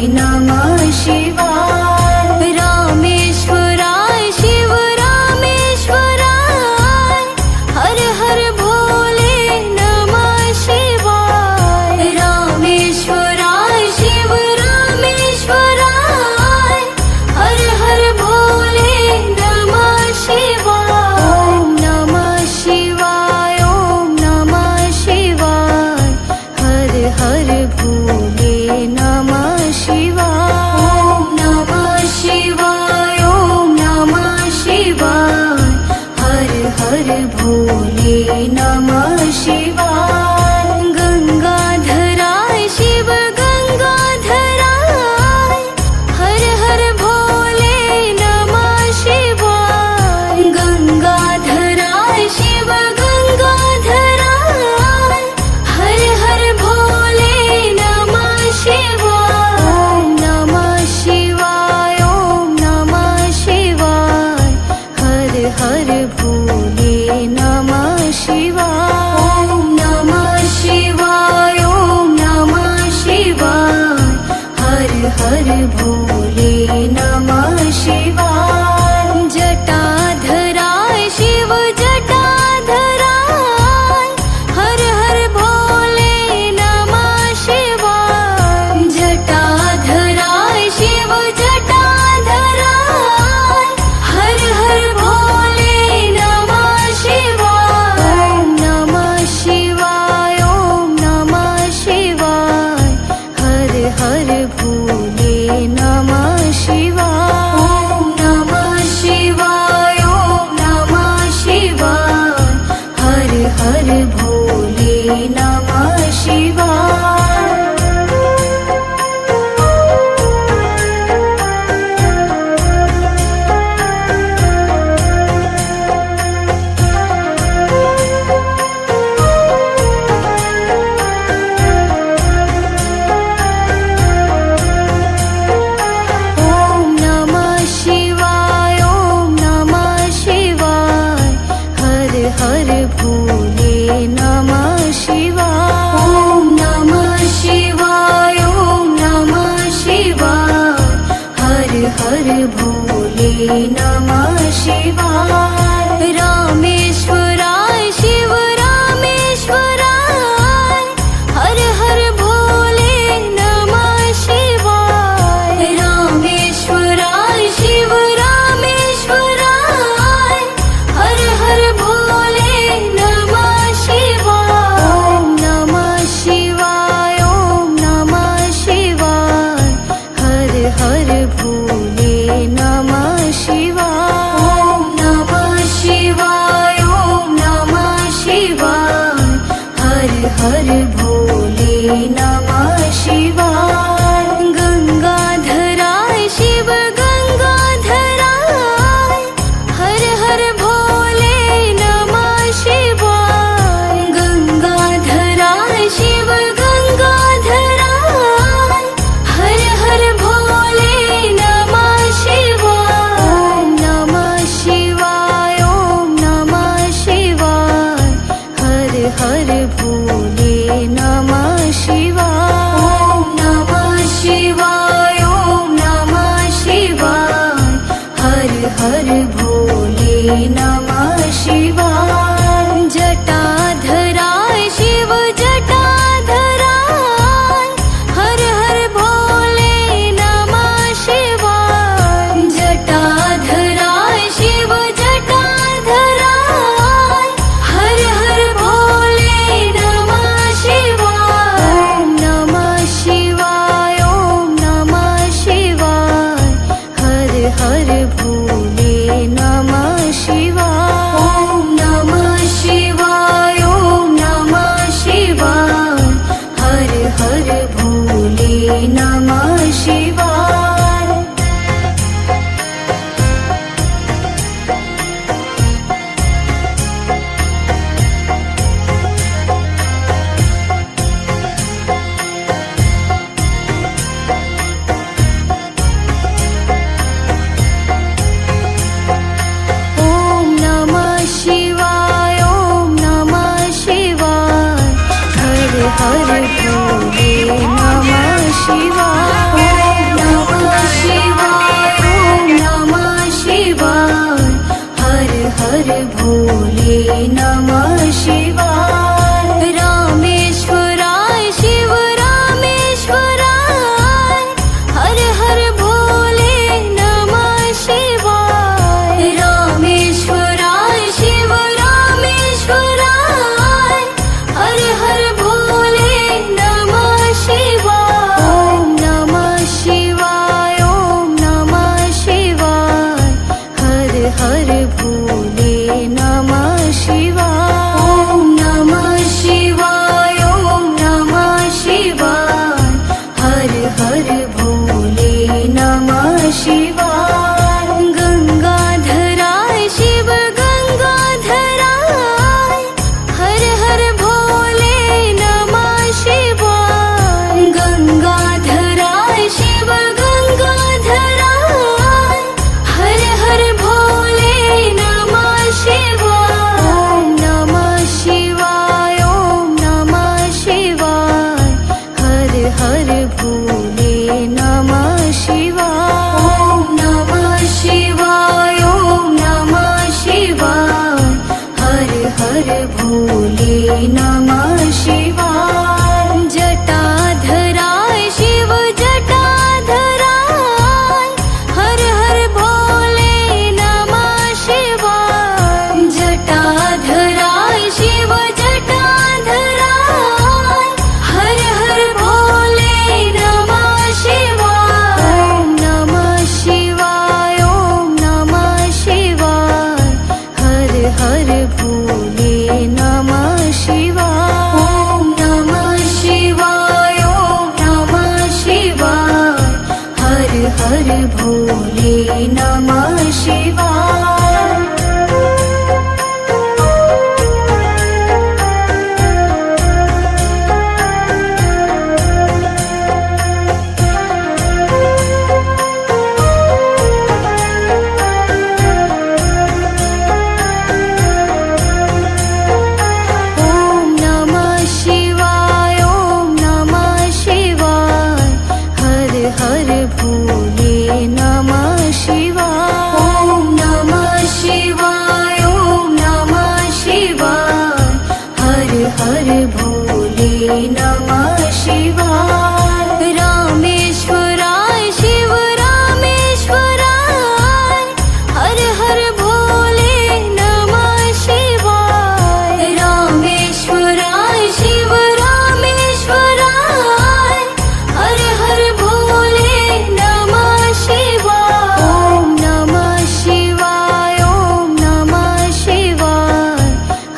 नमः शिवाय। रामेश्वराय शिव रामेश्वराय, हर हर भोले नमः शिवाय। रामेश्वराय शिव रामेश्वराय, हर हर भोले नमः शिवाय। ओम नमः शिवाय, ओम नमः शिवाय, हर हर भोले नमः शिवाय। ओम नमः शिवाय, ओम नमः शिवाय, हर हर भोले नमः शिवाय। गंगाधराय शिव गंगाधराय, हर हर भोले नमः शिवाय। गंगाधराय शिव गंगाधराय, हर हर भोले नमः शिवाय। ओम नमः शिवाय, ओम नमः शिवाय, हर हर भोले नमः शिवाय। ओम नमः शिवाय, ओम नमः शिवाय, हर हर भोले नमः शिवाय। जटाधराय शिव जटाधराय, हर हर भोले नमः शिवाय। जटाधराय शिव जटाधराय, हर हर भोले नमः शिवाय। ओम नमः शिवाय, ओम नमः शिवाय, हर हर भोले नमः शिवाय। ओम नमः शिवाय, ओम नमः शिवाय, हर हर भोले नमः शिवाय। ओम नमः शिवाय, ओम नमः शिवाय, हर हर भोले नमः शिवाय। ओम नमः शिवाय, ओम नमः शिवाय, हर हर भोले नमः शिवाय। रामेश्वराय शिव रामेश्वराय, हर हर भोले नमः शिवाय। रामेश्वराय शिव रामेश्वराय, हर हर भोले नमः शिवाय। ओम नमः शिवाय, ओम नमः शिवाय, हर हर भोले नमः शिवाय। ओम नमः शिवाय, ओम नमः शिवाय, हर हर भोले नमः शिवाय। गंगाधराय शिव गंगाधराय, हर हर भोले नमः शिवाय। गंगाधराय शिव गंगाधराय, हर हर भोले नमः शिवाय। ओम नमः शिवाय, ओम नमः शिवाय, हर हर भोले नमः शिवाय। ओम नमः शिवाय, ओम नमः शिवाय, हर हर भोले नमः शिवाय। जटाधराय शिव जटाधराय, हर हर भोले नमः शिवाय। जटाधराय शिव जटाधराय, हर हर भोले नमः शिवाय। ओम नमः शिवाय, ओम नमः शिवाय, हर हर भोले नमः शिवाय। ओम नमः शिवाय, ओम नमः शिवाय, हर हर भोले नमः शिवाय। ओम नमः शिवाय, ओम नमः शिवाय, हर हर भोले नमः शिवाय। नमः शिवाय। रामेश्वराय शिव रामेश्वराय, हर हर भोले नमः शिवाय। रामेश्वराय शिव रामेश्वराय, हर हर भोले नमः शिवाय। ओम नमः शिवाय, ओम नमः शिवाय, हर हर भोले नमः शिवाय। ओम नमः शिवाय, ओम नमः शिवाय, हर हर भोले नमः शिवाय। गंगाधराय शिव गंगाधराय, हर हर भोले नमः शिवाय। गंगाधराय शिव गंगाधराय, हर हर भोले नमः शिवाय। ओम नमः शिवाय, ओम नमः शिवाय, हर हर भोले नमः शिवाय। ओम नमः शिवाय, ओम नमः शिवाय, हर हर भोले नमः शिवाय। जटाधराय शिव जटाधराय, हर हर भोले नमः शिवाय। जटाधराय शिव जटाधराय, हर हर भोले नमः शिवाय। ओम नमः शिवाय, ओम नमः शिवाय, हर हर भोले नमः शिवाय। ओम नमः शिवाय, ओम नमः शिवाय, हर हर भोले नमः शिवाय। ओम नमः शिवाय, ओम नमः शिवाय, हर हर भोले नमः शिवाय। ओम नमः शिवाय, ओम नमः शिवाय, हर हर भोले नमः शिवाय। रामेश्वराय शिव रामेश्वराय, हर हर भोले नमः शिवाय। रामेश्वराय शिव रामेश्वराय, हर हर भोले नमः शिवाय। ओम नमः शिवाय, ओम नमः शिवाय,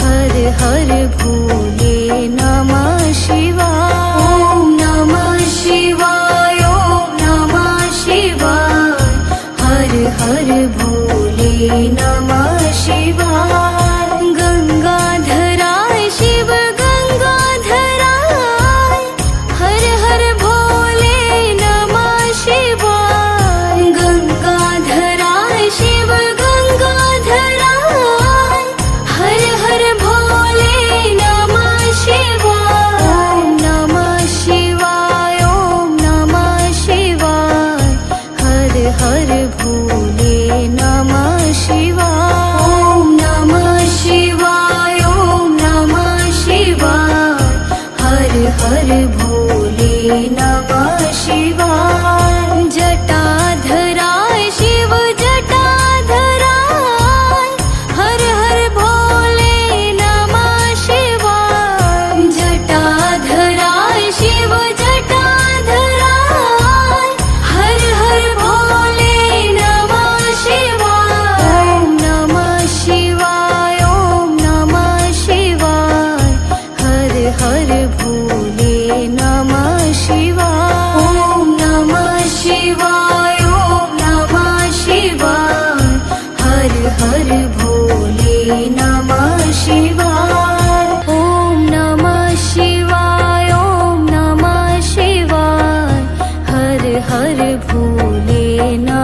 हर हर भोले नमः शिवाय। ओम नमः शिवाय, ओम नमः शिवाय, हर हर भोले नमः शिवाय। गंगाधराय शिव गंगाधराय, हर हर भोले नमः शिवाय। गंगाधराय शिव गंगाधराय, हर हर भोले नमः शिवाय। ओम नमः शिवाय, ओम नमः शिवाय, हर हर भोले नमः शिवाय। ओम नमः शिवाय, ओम नमः शिवाय, हर हर भोले नमः शिवाय। जटाधराय शिव जटाधराय, हर हर भोले नमः शिवाय। जटाधराय शिव जटाधराय, हर हर भोले नमः शिवाय। ओम नमः शिवाय, ओम नमः शिवाय, हर हर भोले नमः शिवाय। ओम नमः शिवाय, ओम नमः शिवाय, हर हर भोले नमः शिवाय। ओम नमः शिवाय, ओम नमः शिवाय, हर हर भोले नमः